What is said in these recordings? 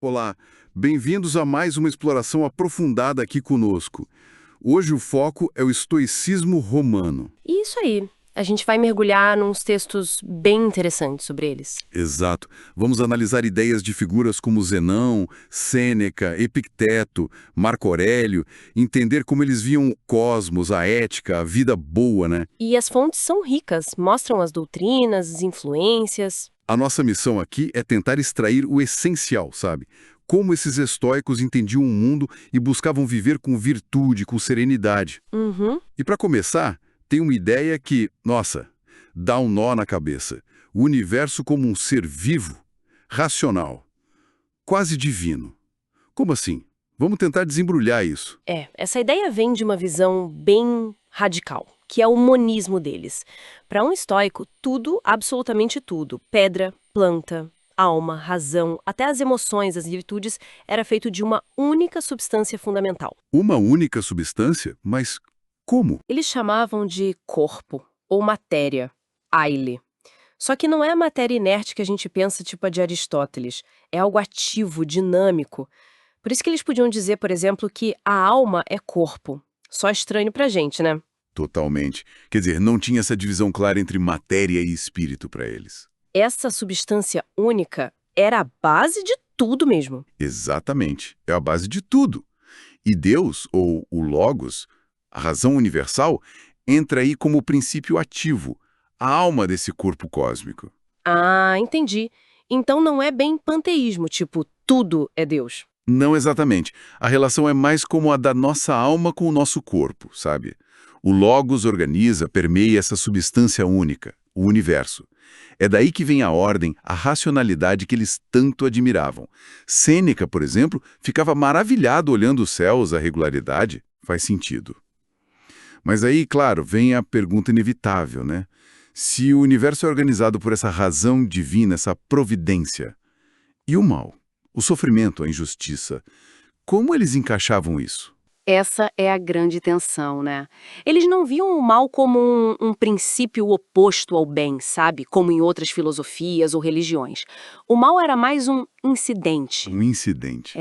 Olá, bem-vindos a mais uma exploração aprofundada aqui conosco. Hoje o foco é o estoicismo romano. Isso aí. A gente vai mergulhar nos textos bem interessantes sobre eles. Exato. Vamos analisar ideias de figuras como Zenão, Sêneca, Epicteto, Marco Aurélio, entender como eles viam o cosmos, a ética, a vida boa, né? E as fontes são ricas, mostram as doutrinas, as influências. A nossa missão aqui é tentar extrair o essencial, sabe? Como esses estoicos entendiam o mundo e buscavam viver com virtude, com serenidade. Uhum. E para começar, tem uma ideia que, nossa, dá um nó na cabeça. O universo como um ser vivo, racional, quase divino. Como assim? Vamos tentar desembrulhar isso. Essa ideia vem de uma visão bem radical, que é o monismo deles. Para um estoico, tudo, absolutamente tudo, pedra, planta, alma, razão, até as emoções, as virtudes, era feito de uma única substância fundamental. Uma única substância? Mas como? Eles chamavam de corpo, ou matéria, aile. Só que não é a matéria inerte que a gente pensa, tipo a de Aristóteles. É algo ativo, dinâmico. Por isso que eles podiam dizer, por exemplo, que a alma é corpo. Só estranho pra gente, né? Totalmente. Quer dizer, não tinha essa divisão clara entre matéria e espírito para eles. Essa substância única era a base de tudo mesmo. Exatamente. É a base de tudo. E Deus, ou o Logos, a razão universal, entra aí como o princípio ativo, a alma desse corpo cósmico. Ah, entendi. Então não é bem panteísmo, tipo, tudo é Deus. Não exatamente. A relação é mais como a da nossa alma com o nosso corpo, sabe? O Logos organiza, permeia essa substância única, o universo. É daí que vem a ordem, a racionalidade que eles tanto admiravam. Sêneca, por exemplo, ficava maravilhado olhando os céus, a regularidade. Faz sentido. Mas aí, claro, vem a pergunta inevitável, né? Se o universo é organizado por essa razão divina, essa providência, e o mal, o sofrimento, a injustiça, como eles encaixavam isso? Essa é a grande tensão, né? Eles não viam o mal como um princípio oposto ao bem, sabe? Como em outras filosofias ou religiões. O mal era mais um incidente. Um incidente.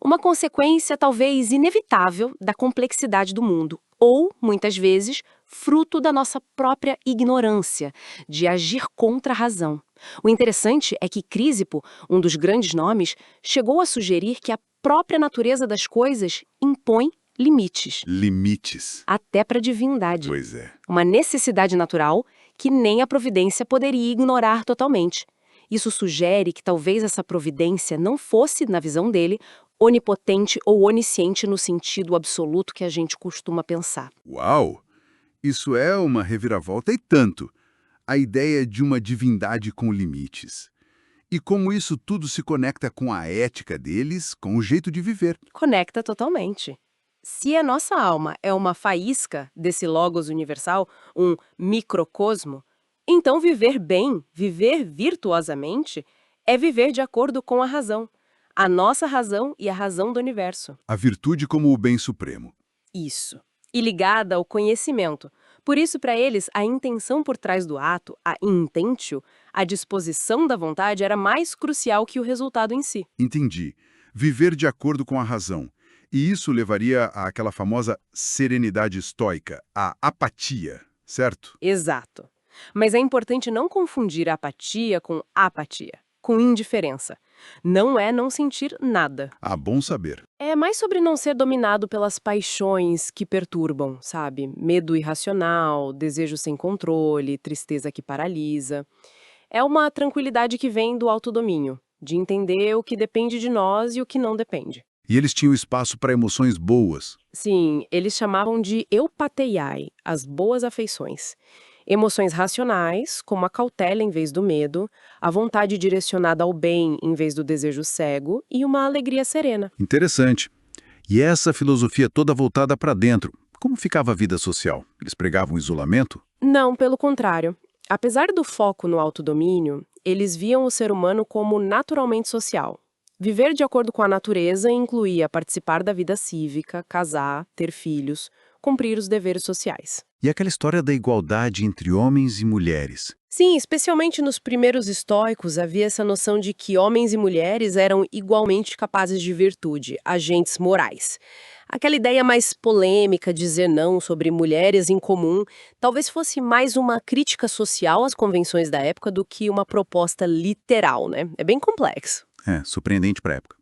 Uma consequência talvez inevitável da complexidade do mundo, ou, muitas vezes, fruto da nossa própria ignorância, de agir contra a razão. O interessante é que Crísipo, um dos grandes nomes, chegou a sugerir que a própria natureza das coisas impõe limites, Limites. até para a divindade. Pois é. Uma necessidade natural que nem a providência poderia ignorar totalmente. Isso sugere que talvez essa providência não fosse, na visão dele, onipotente ou onisciente no sentido absoluto que a gente costuma pensar. Uau! Isso é uma reviravolta e tanto. A ideia de uma divindade com limites. E como isso tudo se conecta com a ética deles, com o jeito de viver. Conecta totalmente. Se a nossa alma é uma faísca desse logos universal, um microcosmo, então viver bem, viver virtuosamente, é viver de acordo com a razão. A nossa razão e a razão do universo. A virtude como o bem supremo. Isso. E ligada ao conhecimento. Por isso, para eles, a intenção por trás do ato, a intentio, a disposição da vontade era mais crucial que o resultado em si. Entendi. Viver de acordo com a razão. E isso levaria àquela famosa serenidade estoica, a apatia, certo? Exato. Mas é importante não confundir apatia com apatia, com indiferença. Não é não sentir nada. Ah, bom saber. É mais sobre não ser dominado pelas paixões que perturbam, sabe? Medo irracional, desejo sem controle, tristeza que paralisa. É uma tranquilidade que vem do autodomínio, de entender o que depende de nós e o que não depende. E eles tinham espaço para emoções boas. Sim, eles chamavam de eupateiai, as boas afeições. Emoções racionais, como a cautela em vez do medo, a vontade direcionada ao bem em vez do desejo cego e uma alegria serena. Interessante. E essa filosofia toda voltada para dentro. Como ficava a vida social? Eles pregavam isolamento? Não, pelo contrário. Apesar do foco no autodomínio, eles viam o ser humano como naturalmente social. Viver de acordo com a natureza incluía participar da vida cívica, casar, ter filhos, cumprir os deveres sociais. E aquela história da igualdade entre homens e mulheres. Sim, especialmente nos primeiros estoicos, havia essa noção de que homens e mulheres eram igualmente capazes de virtude, agentes morais. Aquela ideia mais polêmica de dizer não sobre mulheres em comum talvez fosse mais uma crítica social às convenções da época do que uma proposta literal, né? É bem complexo. É, surpreendente para a época.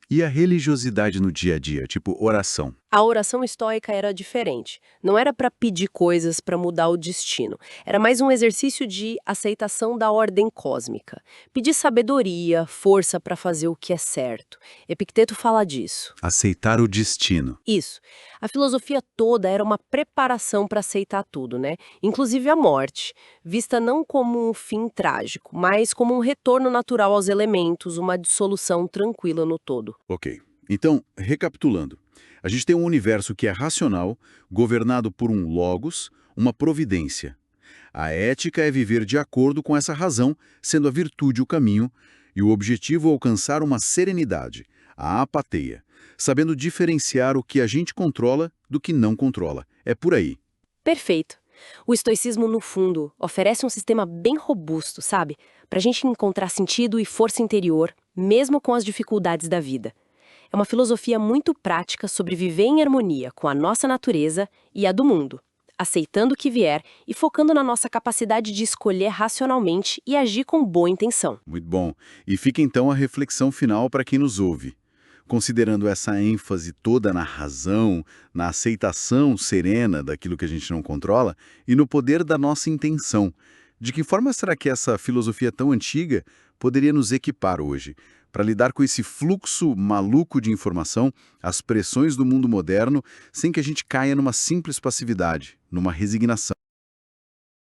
E a religiosidade no dia a dia, tipo oração? A oração estoica era diferente. Não era para pedir coisas para mudar o destino. Era mais um exercício de aceitação da ordem cósmica. Pedir sabedoria, força para fazer o que é certo. Epicteto fala disso. Aceitar o destino. Isso. A filosofia toda era uma preparação para aceitar tudo, né? Inclusive a morte, vista não como um fim trágico, mas como um retorno natural aos elementos, uma dissolução tranquila no todo. Ok. Então, recapitulando. A gente tem um universo que é racional, governado por um logos, uma providência. A ética é viver de acordo com essa razão, sendo a virtude o caminho, e o objetivo é alcançar uma serenidade, a apateia, sabendo diferenciar o que a gente controla do que não controla. É por aí. Perfeito. O estoicismo, no fundo, oferece um sistema bem robusto, sabe? Para a gente encontrar sentido e força interior, mesmo com as dificuldades da vida. É uma filosofia muito prática sobre viver em harmonia com a nossa natureza e a do mundo, aceitando o que vier e focando na nossa capacidade de escolher racionalmente e agir com boa intenção. Muito bom. E fica então a reflexão final para quem nos ouve. Considerando essa ênfase toda na razão, na aceitação serena daquilo que a gente não controla e no poder da nossa intenção, de que forma será que essa filosofia tão antiga poderia nos equipar hoje para lidar com esse fluxo maluco de informação, as pressões do mundo moderno, sem que a gente caia numa simples passividade, numa resignação?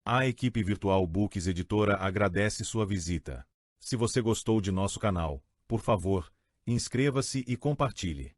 A equipe Virtual Books Editora agradece sua visita. Se você gostou de nosso canal, por favor, inscreva-se e compartilhe.